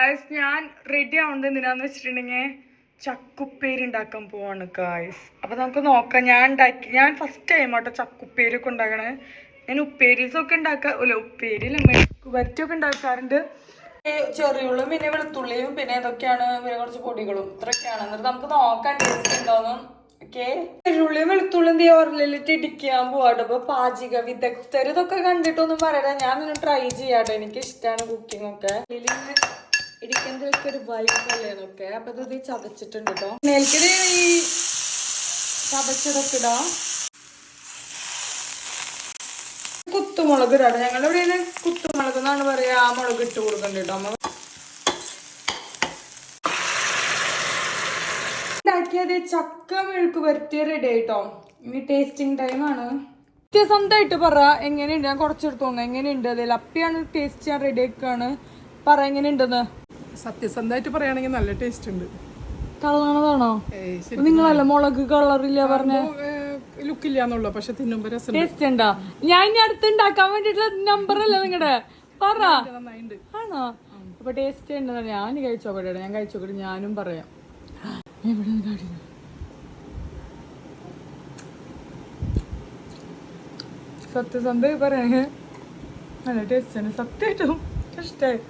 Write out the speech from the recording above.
Guys ഞാൻ ready ആവുന്നത് എന്തിനാന്ന് വെച്ചിട്ടുണ്ടെങ്കിൽ ചക്കുപ്പേരി ഉണ്ടാക്കാൻ പോവാണ് ഗായ്സ്. അപ്പൊ നമുക്ക് നോക്കാം. ഞാൻ ഫസ്റ്റ് ടൈം ആട്ടോ ചക്കുപ്പേരി ഒക്കെ ഉണ്ടാക്കണേ. ഞാൻ ഉപ്പേരീസൊക്കെ ഉപ്പേരിയില്ല വരട്ടിയൊക്കെ ഉണ്ടാക്കാറുണ്ട്. ചെറിയുള്ളിയും പിന്നെ വെളുത്തുള്ളിയും പിന്നെ ഇതൊക്കെയാണ് പിന്നെ കുറച്ച് പൊടികളും ഇത്രയൊക്കെയാണ്. എന്നിട്ട് നമുക്ക് നോക്കാൻ ടേസ്റ്റ് ഉണ്ടോന്നും ഓക്കെ. ചെറിയുള്ളിയും വെളുത്തുള്ളിയും ഓർലിട്ട് ഇടിക്കാൻ പോവാട്ടോ. അപ്പൊ പാചക വിദഗ്ധർ ഇതൊക്കെ കണ്ടിട്ടൊന്നും പറയട്ടെ, ഞാൻ ഒന്ന് ട്രൈ ചെയ്യാട്ടോ. എനിക്ക് ഇഷ്ടമാണ് കുക്കിംഗ് ഒക്കെ. ഇടിക്കുന്നതൊക്കെ ഒരു വൈബല്ലേ എന്നൊക്കെ. അപ്പൊ ഇത് ചതച്ചിട്ടുണ്ട് കേട്ടോ. നെൽക്കിത് ഈ ചതച്ചതൊക്കെ ഇടാം. കുത്തുമുളക് ഇടാം. ഞങ്ങളുടെ ഇവിടെ കുത്തുമുളക് എന്നാണ് പറയാ. ആ മുളക് ഇട്ട് കൊടുക്കണ്ട കേട്ടോ. ഉണ്ടാക്കിയത് ചക്ക മെഴുക്ക് വരട്ടി റെഡി ആയിട്ടോ. ഇനി ടേസ്റ്റിംഗ് ടൈമാണ്. സത്യസന്ധമായിട്ട് പറ എങ്ങനെയുണ്ട്. ഞാൻ കുറച്ചെടുത്ത് തോന്നുന്നു എങ്ങനെയുണ്ട്. അതിൽ അപ്പിയാണ് ടേസ്റ്റ് ഞാൻ റെഡി ആക്കാണ്. പറ എങ്ങനെയുണ്ടെന്ന്. സത്യസന്ധമായിട്ട് പറയുകയാണെങ്കിൽ നല്ല ടേസ്റ്റ് ഉണ്ട്. കളറാണതാണോ? നിങ്ങളല്ല മുളക് കളറില്ല പറഞ്ഞ ലുക്കില്ലാന്നുള്ളൂ, പക്ഷെ തിന്നുമ്പോ രസം ടേസ്റ്റ് ഉണ്ടാ. ഞാൻ ഇനി അടുത്ത് ഉണ്ടാക്കാൻ വേണ്ടിട്ടുള്ള നമ്പർ അല്ല നിങ്ങടെ പറ. ആണോ? അപ്പൊ ടേസ്റ്റ് ഉണ്ട്. ഞാൻ കഴിച്ചോക്കട്ടെ. ഞാൻ കഴിച്ചോക്കട്ടെ. ഞാനും പറയാം. സത്യസന്ധ പറയണേ നല്ല ടേസ്റ്റ് ആണ്. സത്യമായിട്ടും ഇഷ്ടായി.